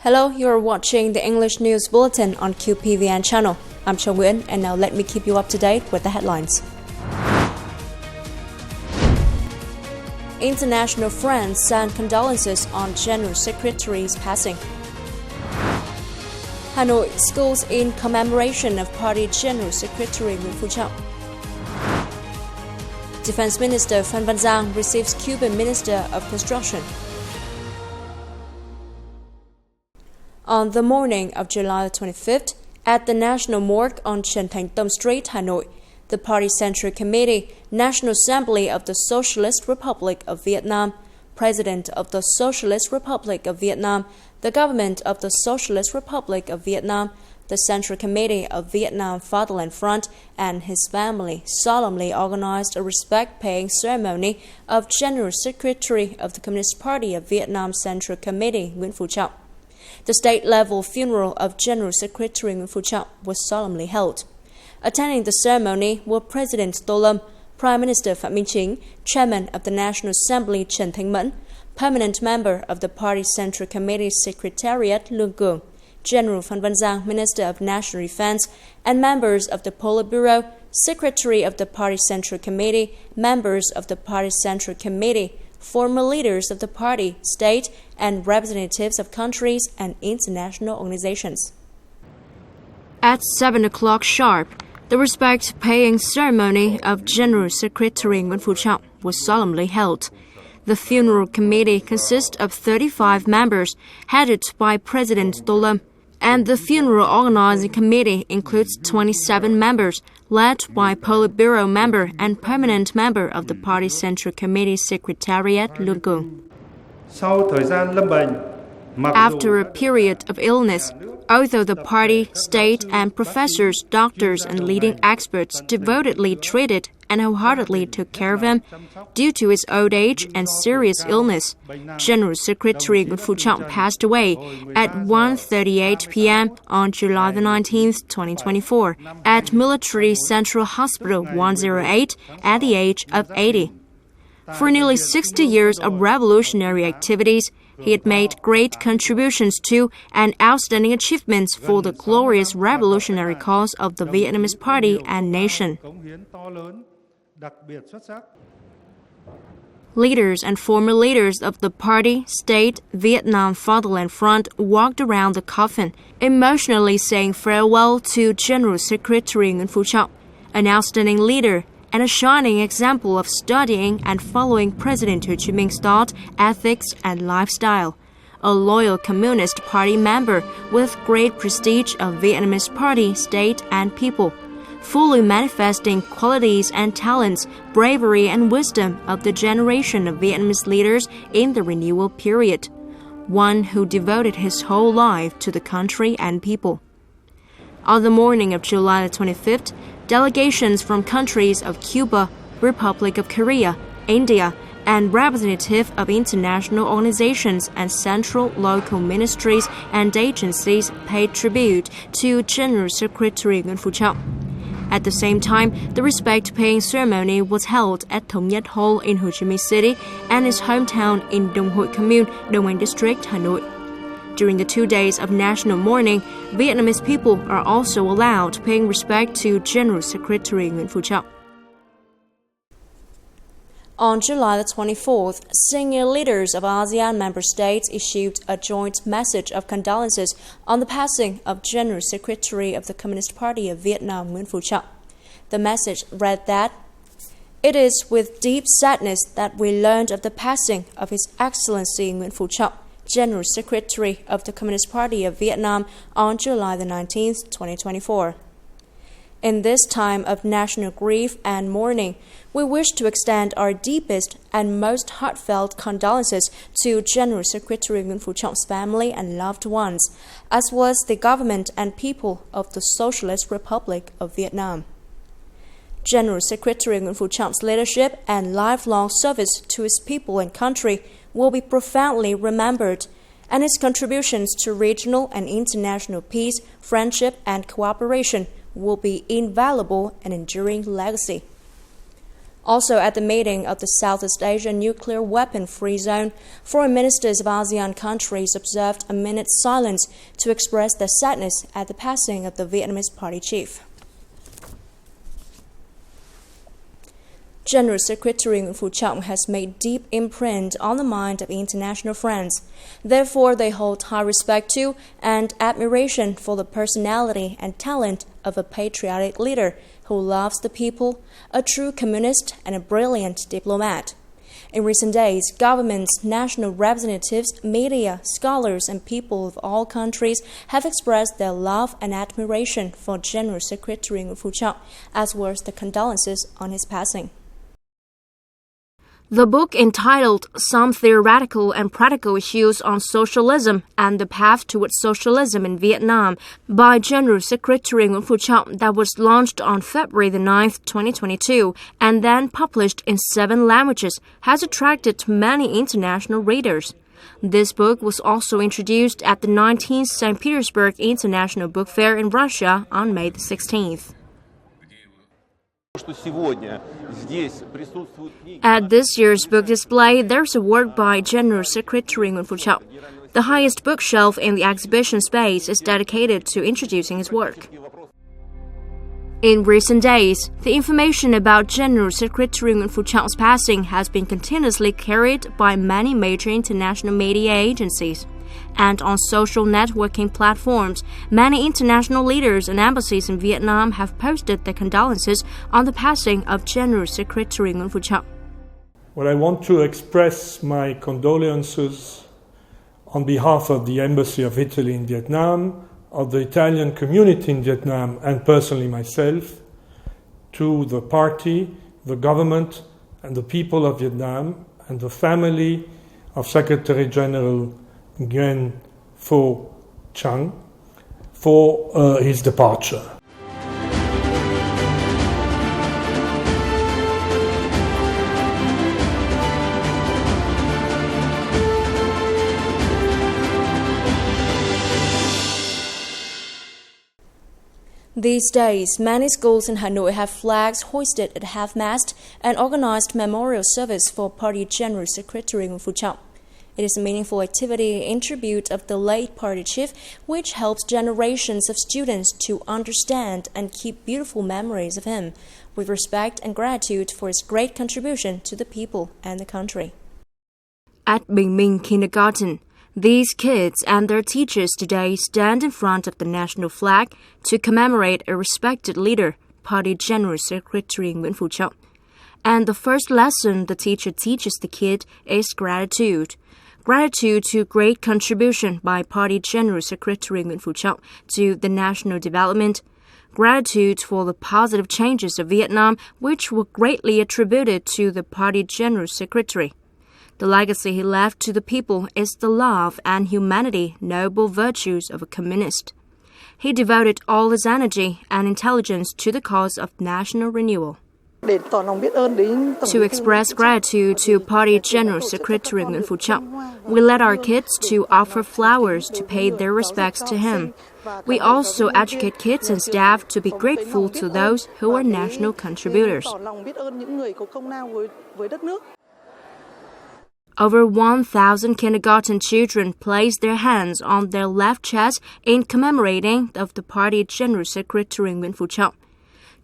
Hello, you are watching the English News Bulletin on QPVN channel. I'm Nguyễn, and now let me keep you up to date with the headlines. International friends send condolences on General Secretary's passing. Hanoi schools in commemoration of Party General Secretary Nguyễn Phú Trọng. Defense Minister Phan Văn Giang receives Cuban Minister of Construction. On the morning of July 25th, at the National Morgue on Trần Thánh Tông Street, Hanoi, the Party Central Committee, National Assembly of the Socialist Republic of Vietnam, President of the Socialist Republic of Vietnam, the Government of the Socialist Republic of Vietnam, the Central Committee of Vietnam Fatherland Front, and his family solemnly organized a respect-paying ceremony of General Secretary of the Communist Party of Vietnam Central Committee Nguyễn Phú Trọng. The state-level funeral of General Secretary Nguyễn Phú Trọng was solemnly held. Attending the ceremony were President Tô Lâm, Prime Minister Phạm Minh Chính, Chairman of the National Assembly Trần Thanh Mẫn, Permanent Member of the Party Central Committee Secretariat Lương Cường, General Phan Văn Giang, Minister of National Defense, and members of the Politburo, Secretary of the Party Central Committee, members of the Party Central Committee, former leaders of the party, state, and representatives of countries and international organizations. At 7 o'clock sharp, the respect-paying ceremony of General Secretary Nguyễn Phú Trọng was solemnly held. The funeral committee consists of 35 members, headed by President Tô Lâm, and the funeral organizing committee includes 27 members, led by Politburo member and permanent member of the Party Central Committee Secretariat Lương Cường. After a period of illness, although the party, state, and professors, doctors, and leading experts devotedly treated and wholeheartedly took care of him, due to his old age and serious illness, General Secretary Nguyễn Phú Trọng passed away at 1:38 p.m. on July 19, 2024, at Military Central Hospital 108 at the age of 80. For nearly 60 years of revolutionary activities, he had made great contributions to and outstanding achievements for the glorious revolutionary cause of the Vietnamese party and nation. Leaders and former leaders of the party, state, Vietnam Fatherland Front walked around the coffin, emotionally saying farewell to General Secretary Nguyễn Phú Trọng, an outstanding leader and a shining example of studying and following President Hồ Chí Minh's thought, ethics, and lifestyle. A loyal Communist Party member with great prestige of Vietnamese party, state, and people, fully manifesting qualities and talents, bravery, and wisdom of the generation of Vietnamese leaders in the renewal period. One who devoted his whole life to the country and people. On the morning of July 25th, delegations from countries of Cuba, Republic of Korea, India, and representatives of international organizations and central local ministries and agencies paid tribute to General Secretary Nguyễn Phú Trọng. At the same time, the respect-paying ceremony was held at Thống Nhất Hall in Ho Chi Minh City and his hometown in Đông Hội Commune, Đông Anh District, Hanoi. During the 2 days of national mourning, Vietnamese people are also allowed paying respect to General Secretary Nguyễn Phú Trọng. On July 24th, senior leaders of ASEAN member states issued a joint message of condolences on the passing of General Secretary of the Communist Party of Vietnam Nguyễn Phú Trọng. The message read that, "It is with deep sadness that we learned of the passing of His Excellency Nguyễn Phú Trọng, General Secretary of the Communist Party of Vietnam on July 19, 2024. In this time of national grief and mourning, we wish to extend our deepest and most heartfelt condolences to General Secretary Nguyễn Phú Trọng family and loved ones, as well as the government and people of the Socialist Republic of Vietnam. General Secretary Nguyễn Phú Trọng leadership and lifelong service to his people and country will be profoundly remembered, and his contributions to regional and international peace, friendship, and cooperation will be invaluable and enduring legacy. Also at the meeting of the Southeast Asia Nuclear Weapon-Free Zone, foreign ministers of ASEAN countries observed a minute's silence to express their sadness at the passing of the Vietnamese party chief. General Secretary Nguyễn Phú Trọng has made deep imprint on the mind of international friends. Therefore, they hold high respect to and admiration for the personality and talent of a patriotic leader who loves the people, a true communist, and a brilliant diplomat. In recent days, governments, national representatives, media, scholars, and people of all countries have expressed their love and admiration for General Secretary Nguyễn Phú Trọng, as well as the condolences on his passing. The book entitled Some Theoretical and Practical Issues on Socialism and the Path Towards Socialism in Vietnam by General Secretary Nguyễn Phú Trọng that was launched on February 9, 2022 and then published in 7 languages has attracted many international readers. This book was also introduced at the 19th St. Petersburg International Book Fair in Russia on May 16th. At this year's book display, there's a work by General Secretary Nguyễn Phú Trọng. The highest bookshelf in the exhibition space is dedicated to introducing his work. In recent days, the information about General Secretary Nguyễn Phú Trọng passing has been continuously carried by many major international media agencies. And on social networking platforms, many international leaders and embassies in Vietnam have posted their condolences on the passing of General Secretary Nguyễn Phú Trọng. Well, I want to express my condolences on behalf of the Embassy of Italy in Vietnam, of the Italian community in Vietnam, and personally myself, to the party, the government, and the people of Vietnam, and the family of Secretary General Nguyen Phu Trọng for his departure. These days, many schools in Hanoi have flags hoisted at half-mast and organized memorial service for Party General Secretary Nguyễn Phú Trọng. It is a meaningful activity in tribute of the late party chief, which helps generations of students to understand and keep beautiful memories of him, with respect and gratitude for his great contribution to the people and the country. At Bình Minh Kindergarten, these kids and their teachers today stand in front of the national flag to commemorate a respected leader, Party General Secretary Nguyễn Phú Trọng. And the first lesson the teacher teaches the kid is gratitude. Gratitude to great contribution by Party General Secretary Nguyễn Phú Trọng to the national development. Gratitude for the positive changes of Vietnam, which were greatly attributed to the Party General Secretary. The legacy he left to the people is the love and humanity, noble virtues of a communist. He devoted all his energy and intelligence to the cause of national renewal. To express gratitude to Party General Secretary Nguyễn Phú Trọng, we led our kids to offer flowers to pay their respects to him. We also educate kids and staff to be grateful to those who are national contributors. Over 1,000 kindergarten children placed their hands on their left chest in commemorating of the Party General Secretary Nguyễn Phú Trọng.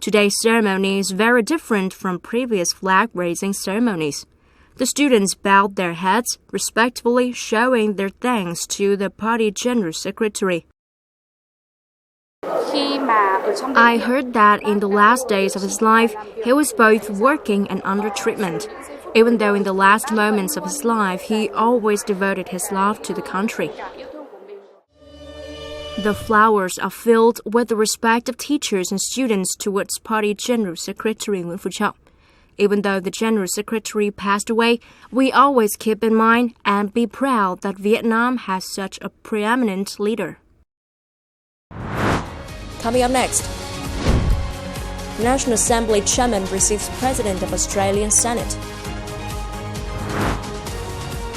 Today's ceremony is very different from previous flag-raising ceremonies. The students bowed their heads, respectfully showing their thanks to the Party General Secretary. I heard that in the last days of his life, he was both working and under treatment. Even though in the last moments of his life, he always devoted his love to the country. The flowers are filled with the respect of teachers and students towards Party General Secretary Nguyễn Phú Trọng. Even though the General Secretary passed away, we always keep in mind and be proud that Vietnam has such a preeminent leader. Coming up next, National Assembly Chairman receives President of Australian Senate.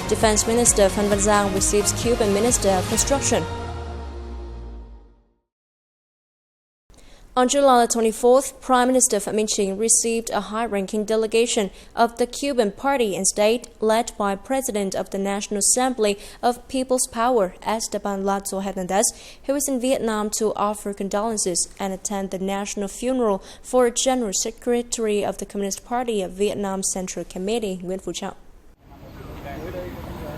Defense Minister Phan Văn Giang receives Cuban Minister of Construction. On July 24th, Prime Minister Phạm Minh Chính received a high-ranking delegation of the Cuban Party and State led by President of the National Assembly of People's Power, Esteban Lazo Hernandez, who was in Vietnam to offer condolences and attend the national funeral for General Secretary of the Communist Party of Vietnam Central Committee, Nguyễn Phú Trọng.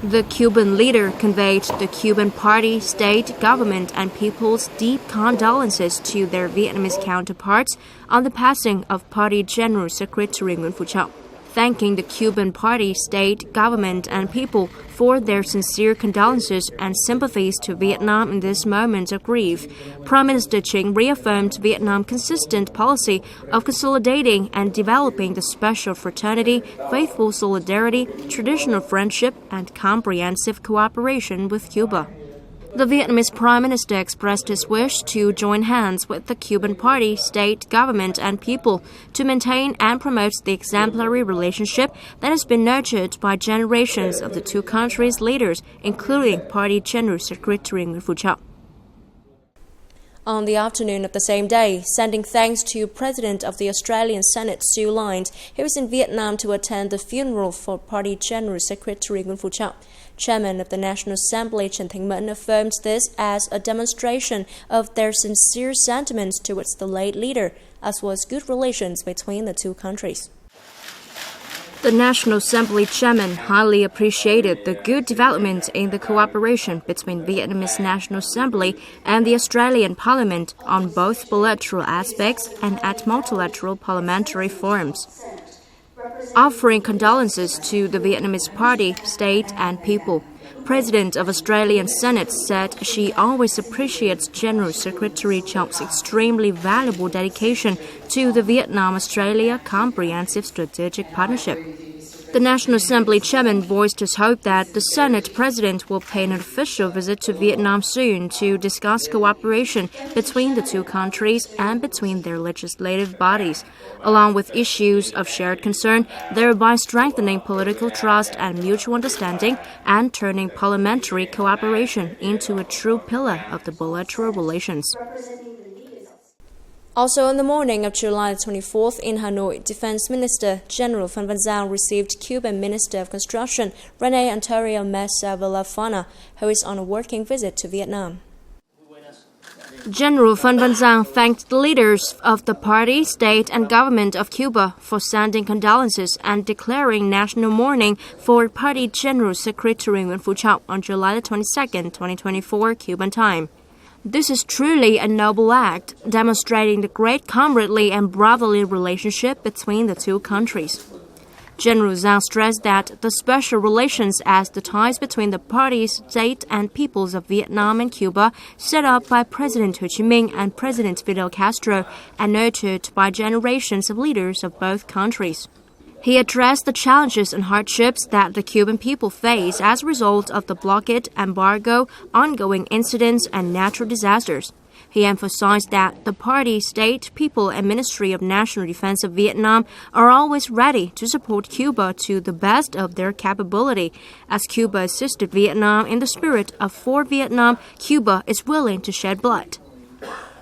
The Cuban leader conveyed the Cuban party, state, government, and people's deep condolences to their Vietnamese counterparts on the passing of Party General Secretary Nguyễn Phú Trọng, thanking the Cuban party, state, government, and people for their sincere condolences and sympathies to Vietnam in this moment of grief. Prime Minister Chính reaffirmed Vietnam's consistent policy of consolidating and developing the special fraternity, faithful solidarity, traditional friendship, and comprehensive cooperation with Cuba. The Vietnamese Prime Minister expressed his wish to join hands with the Cuban party, state, government, and people to maintain and promote the exemplary relationship that has been nurtured by generations of the two countries' leaders, including Party General Secretary Nguyễn Phú Trọng. On the afternoon of the same day, sending thanks to President of the Australian Senate, Sue Lines, who was in Vietnam to attend the funeral for Party General Secretary Nguyễn Phú Trọng. Chairman of the National Assembly, Trần Thanh Mẫn, affirmed this as a demonstration of their sincere sentiments towards the late leader, as well as good relations between the two countries. The National Assembly chairman highly appreciated the good development in the cooperation between Vietnamese National Assembly and the Australian Parliament on both bilateral aspects and at multilateral parliamentary forums. Offering condolences to the Vietnamese party, state, and people, President of Australian Senate said she always appreciates General Secretary Trọng extremely valuable dedication to the Vietnam-Australia Comprehensive Strategic Partnership. The National Assembly chairman voiced his hope that the Senate president will pay an official visit to Vietnam soon to discuss cooperation between the two countries and between their legislative bodies, along with issues of shared concern, thereby strengthening political trust and mutual understanding and turning parliamentary cooperation into a true pillar of the bilateral relations. Also on the morning of July 24th in Hanoi, Defense Minister General Phan Văn Giang received Cuban Minister of Construction René Antonio Mesa Villafana, who is on a working visit to Vietnam. General Phan Văn Giang thanked the leaders of the party, state, and government of Cuba for sending condolences and declaring national mourning for Party General Secretary Nguyễn Phú Trọng on July 22, 2024, Cuban time. This is truly a noble act, demonstrating the great comradely and brotherly relationship between the two countries. General Giang stressed that the special relations as the ties between the parties, state, and peoples of Vietnam and Cuba, set up by President Ho Chi Minh and President Fidel Castro, and nurtured by generations of leaders of both countries. He addressed the challenges and hardships that the Cuban people face as a result of the blockade, embargo, ongoing incidents, and natural disasters. He emphasized that the party, state, people, and Ministry of National Defense of Vietnam are always ready to support Cuba to the best of their capability. As Cuba assisted Vietnam in the spirit of For Vietnam, Cuba is willing to shed blood.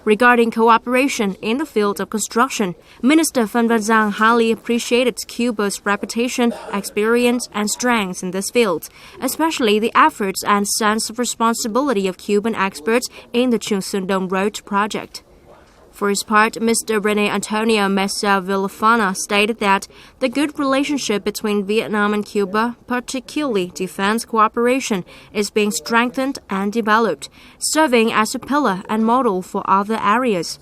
Regarding cooperation in the field of construction, Minister Phan Văn Giang highly appreciated Cuba's reputation, experience, and strengths in this field, especially the efforts and sense of responsibility of Cuban experts in the Trường Sơn Đông Road project. For his part, Mr. René Antonio Mesa Villafana stated that the good relationship between Vietnam and Cuba, particularly defense cooperation, is being strengthened and developed, serving as a pillar and model for other areas.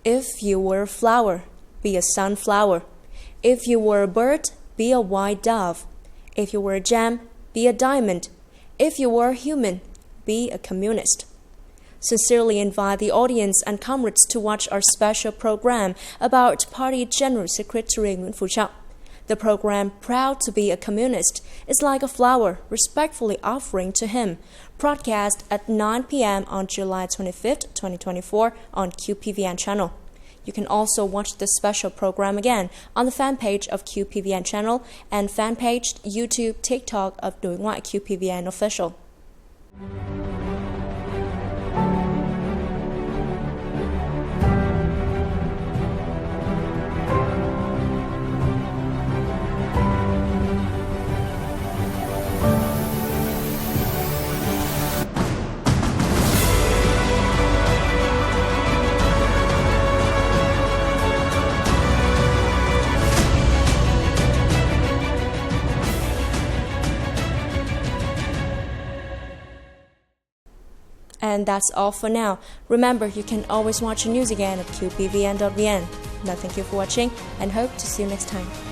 If you were a flower, be a sunflower. If you were a bird, be a white dove. If you were a gem, be a diamond. If you were a human, be a communist. Sincerely invite the audience and comrades to watch our special program about Party General Secretary Nguyễn Phú Trọng. The program, Proud to be a Communist, is like a flower respectfully offering to him, broadcast at 9 p.m. on July 25, 2024 on QPVN channel. You can also watch this special program again on the fan page of QPVN channel and fan page YouTube, TikTok of Đối Ngoại QPVN official. And that's all for now. Remember, you can always watch the news again at qpvn.vn. Now, thank you for watching and hope to see you next time.